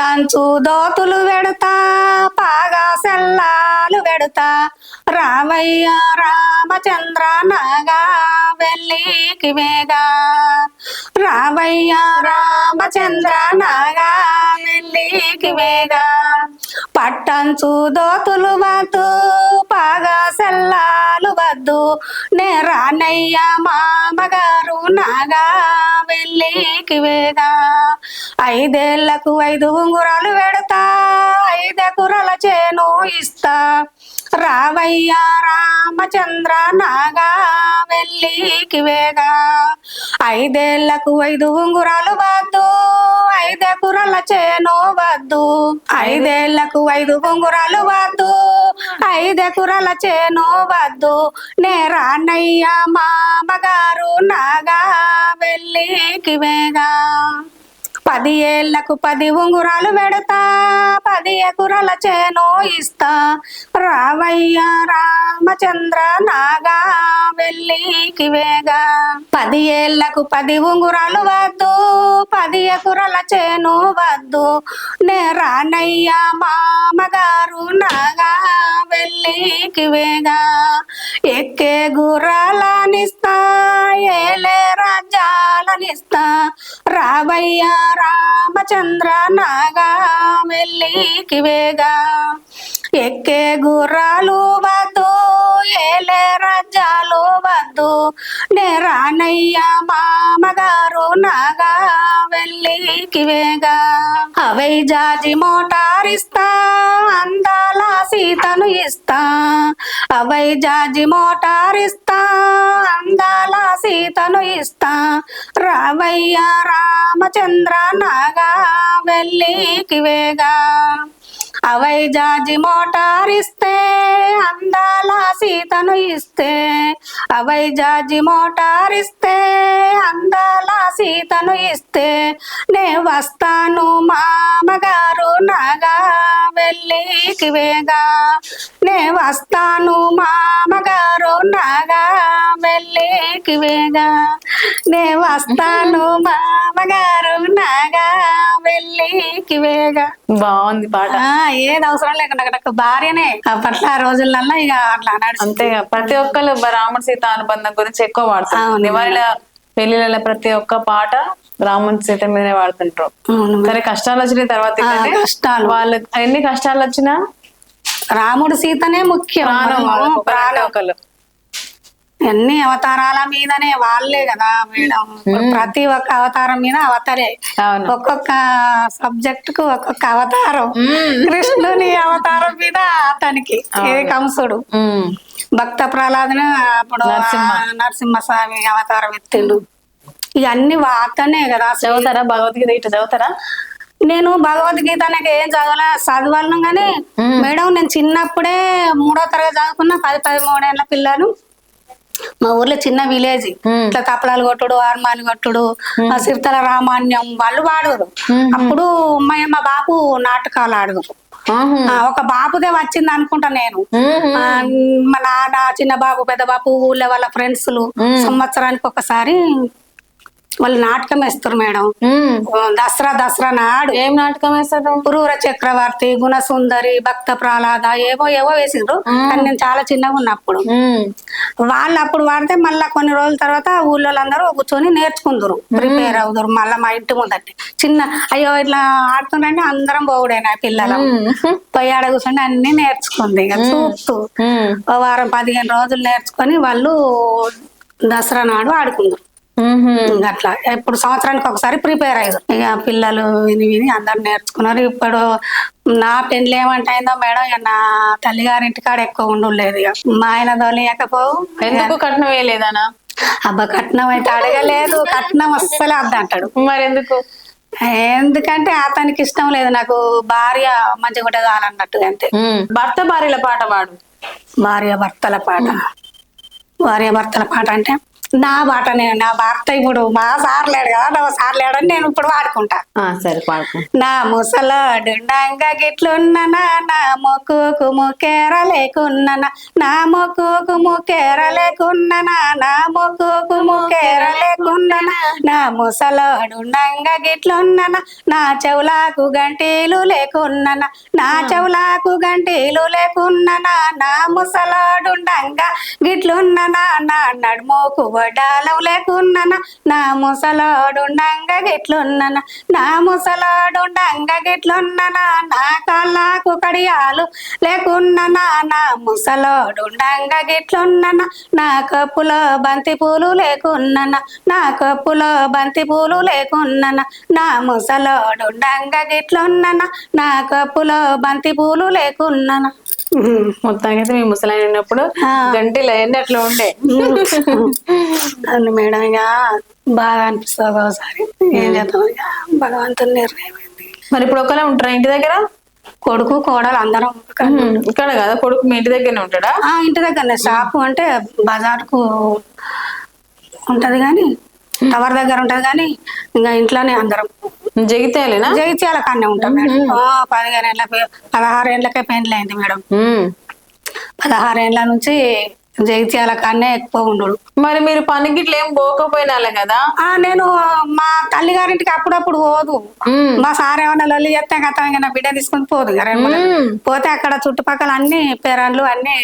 పట్టంచు దోతులు వెడతా పాగా సెల్లాలు వెడతా రావయ్య రామచంద్ర నాగా వెళ్ళికి వేగా రావయ్య రామచంద్ర నాగా వెళ్ళికి వేగా పట్టంచు దోతులు వద్దు పాగా సెల్లాలు వద్దు నే రానయ్య మామగారు నాగా వెళ్ళికి వేగా 5 ఏళ్లకు 5 ఉంగురాలు వెడతా 5 ఎకరాల చేను ఇస్తా రావయ్య రామచంద్ర నాగా వెళ్ళికి వేగా 5 ఏళ్లకు 5 ఉంగురాలు వద్దు 5 ఎకరాల చేను వద్దు 5 ఏళ్లకు 5 ఉంగురాలు వద్దు 5 ఎకరాల చేను వద్దు నే రానయ్య మామగారు నాగా వెళ్ళికి వేగా 10 ఏళ్లకు 10 ఉంగురాలు వెడతా 10 ఎకరాల చేను ఇస్తా రావయ్య రామచంద్ర నాగా వెళ్ళికి వేగా 10 ఏళ్లకు 10 ఉంగురాలు వద్దు 10 ఎకరాల చేను వద్దు నే రానయ్య మామగారు నాగా వెళ్ళికి వేగా ఎక్కే గుర్రాలనిస్తా ఏలే రాజ్యాలనిస్తా రావయ్య రామచంద్ర నాగా వెళ్ళికి వేగా ఎక్కే గుర్రాలు వద్దు ఏలే రాజ్యాలు వద్దు నే రానయ్య మామగారు నాగా వెళ్ళికి వేగా అవై జాజి మోటారిస్తా అందాల సీతను ఇస్తా అవై జాజి మోటారిస్తా అందాల సీతను ఇస్తా రావయ్య రామచంద్ర నాగా వెళ్ళికి వేగా అవై జాజి మోటారిస్తే అందాల సీతను ఇస్తే అవై జాజి మోటారిస్తే అందాల సీతను ఇస్తే నే వస్తాను మామగారు నాగా వెళ్ళికి వేగా నే వస్తాను మామగారు నాగా వెళ్ళికి వేగా నే వస్తాను మామగారు నాగా వెళ్ళికి వేగా. బాగుంది పాట. ఏది అవసరం లేకుండా అక్కడ భార్యనే అప్పట్లో ఆ రోజులలో ఇక అట్లా అంతేగా. ప్రతి ఒక్కరు రాముడు సీత అనుబంధం గురించి ఎక్కువ వాడుతారు. నివాళ పెళ్లిళ్ళ ప్రతి ఒక్క పాట రాముడి సీత మీదనే వాడుతుంటారు. సరే కష్టాలు వచ్చిన తర్వాత కష్టాలు వాళ్ళు ఎన్ని కష్టాలు వచ్చినా రాముడు సీతనే ముఖ్యం. ప్రాణం అన్ని అవతారాల మీదనే వాళ్ళే కదా మేడం. ప్రతి ఒక్క అవతారం మీద అవతారే. ఒక్కొక్క సబ్జెక్ట్ కు ఒక్కొక్క అవతారం. కృష్ణుని అవతారం మీద అతనికి కంసుడు, భక్త ప్రహ్లాదను అప్పుడు నరసింహస్వామి అవతారం ఎత్తిండు. ఇవన్నీ అతనే కదా. చదువుతారా భగవద్గీత ఇట్లా చదువుతారా? నేను భగవద్గీత నాకు ఏం చదవాలను కానీ మేడం నేను చిన్నప్పుడే 3వ తరగతి చదువుకున్న 10-13 ఏళ్ళ పిల్లలు మా ఊర్లో చిన్న విలేజ్ ఇట్లా తప్పలాలు కొట్టుడు, హార్మాని కొట్టుడు, సిరితల రామాన్యం వాళ్ళు వాడరు. అప్పుడు మా బాపు నాటకాలు ఆడదు. ఒక బాపుదే వచ్చింది అనుకుంటా నేను. మా నాన్న, చిన్న బాబు, పెద్ద బాపు, ఊళ్ళో వాళ్ళ ఫ్రెండ్స్లు సంవత్సరానికి ఒకసారి వాళ్ళు నాటకం వేస్తారు మేడం. దసరా నాడు ఏం నాటకం వేస్తారు? పురూర చక్రవర్తి, గుణసుందరి, భక్త ప్రహ్లాద ఏవో వేసిండ్రు. కానీ నేను చాలా చిన్నగా ఉన్నప్పుడు వాళ్ళు అప్పుడు వాడితే మళ్ళా కొన్ని రోజుల తర్వాత ఊళ్ళో అందరూ కూర్చొని నేర్చుకుందరు, ప్రిపేర్ అవుతారు. మళ్ళీ మా ఇంటి ముందటి చిన్న అయ్యో ఇట్లా ఆడుతుండే అందరం పోవుడేనా పిల్లలు పోయి ఆడ కూర్చొని అన్ని నేర్చుకుంది. ఇక చూస్తూ వారం 15 రోజులు నేర్చుకొని వాళ్ళు దసరా నాడు ఆడుకుందరు. అట్లా ఇప్పుడు సంవత్సరానికి ఒకసారి ప్రిపేర్ అయ్యారు. ఇక పిల్లలు విని అందరు నేర్చుకున్నారు. ఇప్పుడు నా పెళ్లి ఏమంటైందో మేడం, ఇక నా తల్లిగారింటి కాడ ఎక్కువ ఉండలేదు. ఇక మా ఆయన తోలియకపోవు. ఎందుకు కట్నం వేయలేదనా? అబ్బా కట్నం అయితే అడగలేదు. కట్నం అస్సలే అద్దంటాడు. మరి ఎందుకు? ఎందుకంటే అతనికి ఇష్టం లేదు. నాకు భార్య మంచిగా కూడా కావాలన్నట్టుగా అంతే. భర్త భార్యల పాట పాడు. భార్య భర్తల పాట అంటే నా బాటనే నా భర్త ఇప్పుడు మా సార్ లేడు కదా నా సార్ లేడని నేను ఇప్పుడు వాడుకుంటా. సరే పాడుకో. నా ముసలాడు డంగా గిట్లున్ననా నా మొక్కుకు ముక్కేర లేకున్ననా నా మొక్కుకు ముక్కేర లేకున్ననా నా మొక్కుకు ముక్కేర లేకున్ననా నా ముసలాడు డంగా గిట్లున్ననా నా చెవులకు గంటీలు లేకున్ననా నా చెవులకు గంటీలు లేకున్ననా నా ముసలాడు డంగా గిట్లున్ననా నా నడుమోకు వడ్డాలం లేకున్ననా నా ముసలాడు డంగా గిట్లున్ననా నా ముసలాడు డంగా గిట్లున్ననా నా కాళ్ళకు కడియాలు లేకున్ననా నా ముసలాడు డంగా గిట్లున్ననా నా కప్పులో బంతి పూలు లేకున్ననా నా కప్పులో బంతి పూలు లేకున్ననా నా ముసలాడు డంగా గిట్లున్ననా నా కప్పులో బంతి పూలు లేకున్ననా. మొత్తానికి అయితే మీ ముసలాయన ఉన్నప్పుడు గంటలు అవన్నీ అట్లా ఉండే. అవును మేడం, ఇక బాగా అనిపిస్తుంది ఒకసారి. ఏం చేద్దాం, ఇక భగవంతుని నిర్ణయం. మరి ఇప్పుడు ఒకలా ఉంటారా ఇంటి దగ్గర? కొడుకు కోడలు అందరం ఇక్కడ కదా? కొడుకు మీ ఇంటి దగ్గరనే ఉంటాడా? ఇంటి దగ్గరనే. షాపు అంటే బజార్కు ఉంటది కానీ టవర్ దగ్గర ఉంటది కానీ ఇంకా ఇంట్లోనే అందరం. జగిత్యాలేనా? జగిత్యాల కాడనే ఉంటాం మేడం. 15 ఏళ్ళకి 16 ఏళ్ళకే పెండ్లి అయింది మేడం. 16 ఏళ్ళ నుంచి జగిత్యాల కాడనే ఎక్కువ ఉండు. మరి మీరు పనికి ఇట్లా ఏం పోకపోయినా కదా? నేను మా తల్లిగారింటికి అప్పుడప్పుడు పోదు. మా సార్ ఏమన్నా లొల్లి చేస్తే గతం నా బిడ్డ తీసుకుని పోదు కదా. పోతే అక్కడ చుట్టుపక్కల అన్ని పేరాన్లు అన్ని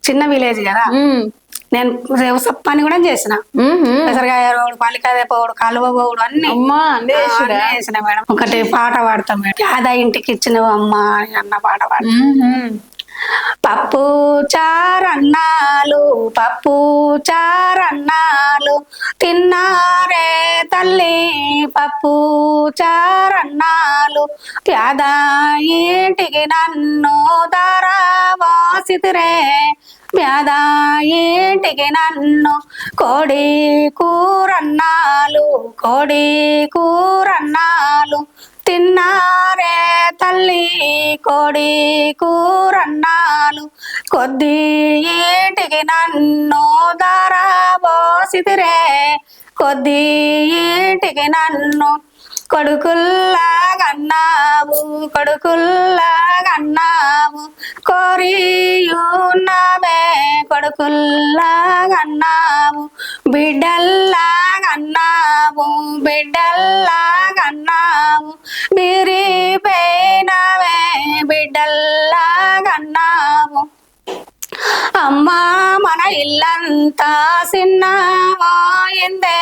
చిన్న విలేజ్ కదా. నేను పని కూడా చేసిన. పెసరకాయ పోవుడు, పల్లికాయ పోవుడు, కలువ పోవుడు అన్ని చేసిన మేడం. ఒకటి పాట పాడతాం మేడం. యాదా ఇంటికి ఇచ్చినవు అమ్మా అన్న పాట పాడతాం. పప్పు చారన్నాలు పప్పు చారన్నాలు తిన్నారే తల్లి పప్పు చారన్నాలు యాదా ఇంటికి నన్ను దారావాసితిరే వ్యాదా ఇంటికి నన్ను కోడి కూరన్నాలు కోడి కూరన్నాలు తిన్నారే తల్లి కోడి కూరన్నాలు కొద్ది ఇంటికి నన్ను దారాబోసితిరే కొద్ది ఇంటికి నన్ను కొడుకుల్లాగన్నావు కొడుకుల్లాగన్నావు కోరియున్నావే కొడుకుల్లాగన్నావు బిడ్డల్లాగన్నావు బిడ్డల్లాగన్నావు మీరిపోయినవే బిడ్డల్లాగన్నావు అమ్మా మన ఇల్లంతా సిన్నమాయిందే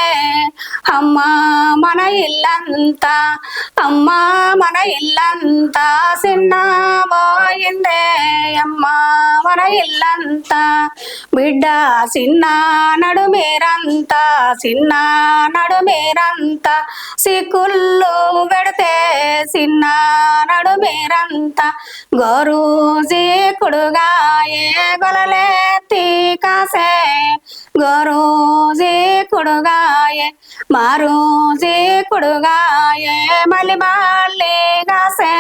అమ్మా మన ఇల్లంతా అమ్మా మన ఇల్లంతా సిన్నమాయిందే అమ్మా మన ఇల్లంతా బిడ్డ సిన్న నడుమేరంతా సిన్న నడుమేరంతా సిక్కుళ్ళు పెడితే సిన్న నడుమేరంతా గోరూజీ కుడుగాయే గొలలేత్తి కాసే గోరూజీ కుడుగాయే మారూజీ కుడుగాయే మళ్ళీ మళ్ళీ కాసే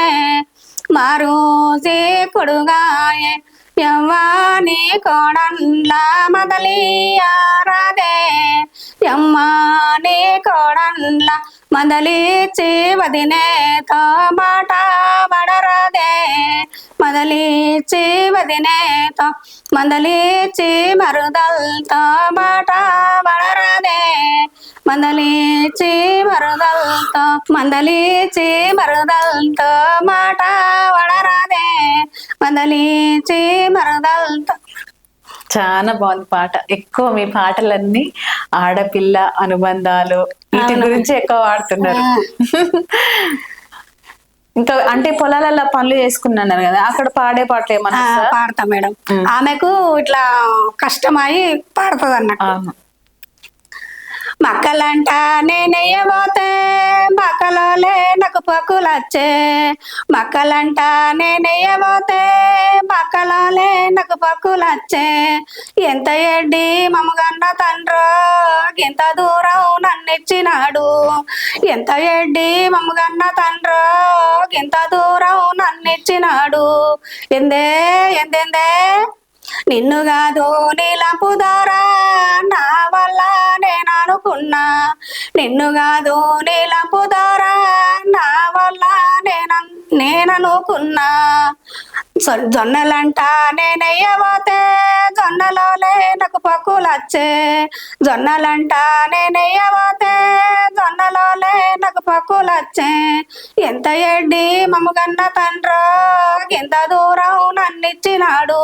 మారూజీ కుడుగాయే యవ్వాని కోడన్లా మదలియారాదే యమ్మాని కోడన్లా మదలిచి వదినేతో మాట పడరాదే మదలిచి వదినేతో మందలిచి మరుదల్తో మాట పడరాదే మందలిచి మరుదల్తో మందలిచి మరుదల్తో మాట పడరాదే మందలిచి మరుదల్తో. చాలా బాగుంది పాట. ఎక్కువ మీ పాటలన్నీ ఆడపిల్ల అనుబంధాలు వీటి గురించి ఎక్కువ వాడుతున్నారు. ఇంకా అంటే పొలాలలో పనులు చేసుకున్నాను కదా, అక్కడ పాడే పాటలు ఏమన్నా? పాడతా మేడం. ఆమెకు ఇట్లా కష్టమై పాడుతుంది అన్నట్టు. మక్కలంట నేనెయ్యబోతే మక్కలోలే నాకు పక్కులొచ్చే మక్కలంట నేనెయ్యబోతే మక్కలోలే నాకు పక్కులొచ్చే ఎంత ఎడ్డి మమ్మగన్న తండ్రో ఎంత దూరం నన్నిచ్చినాడు ఎంత ఎడ్డి మమ్మగన్న తండ్రో ఎంత దూరం నన్నిచ్చినాడు ఎందే ఎందెందే నిన్ను కాదు నీలంపు ద్వారా నా వల్ల నిన్ను కాదు నీలంపు ద్వారా నా వల్ల నేననుకున్నా జొన్నలంట నేనెయ్యబోతే జొన్నలోనే నాకు పక్కులొచ్చే జొన్నలంట నేనెయ్యబోతే జొన్నలోనే నాకు పక్కులొచ్చే ఎంత ఎడ్డి మమ్మగన్న తండ్రో ఎంత దూరం నన్నిచ్చినాడు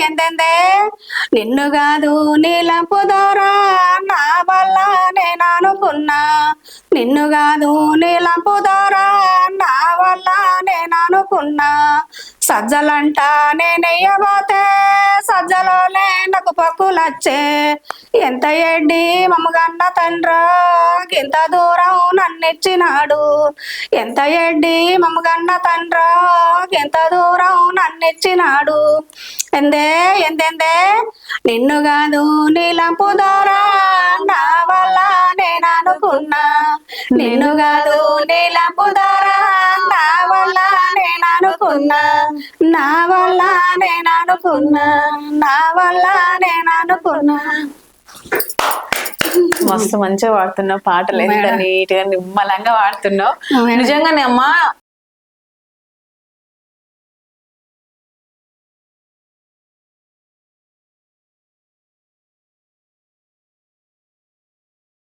ఎందెందే నిన్ను కాదు నీలంపు ద్వారా నా వల్ల నేను అనుకున్నా నిన్ను కాదు నీలంపు ద్వారా నా వల్ల నేను అనుకున్నా సజ్జలంట నేనెయ్యబోతే సజ్జలోనే నాకు పక్కులొచ్చే ఎంత ఎడ్డి మమ్మగన్న తండ్రో ఎంత దూరం నన్నిచ్చినాడు ఎంత ఎడ్డి మమ్మగన్న తండ్రో ఎంత దూరం నన్నిచ్చినాడు ఎందెందే నిన్ను కాదు నీలంపు ద్వారా నా వల్ల నేను అనుకున్నా నిన్ను కాదు నీలంపు ద్వారా నా వల్ల నేను అనుకున్నా నా వల్ల నేను అనుకున్నా నా వల్ల నేను అనుకున్నా. మస్తు మంచిగా పాడుతున్నావు పాటలు, ఎంత నీట్ గా నిమ్మలంగా పాడుతున్నావు. నిజంగానే అమ్మా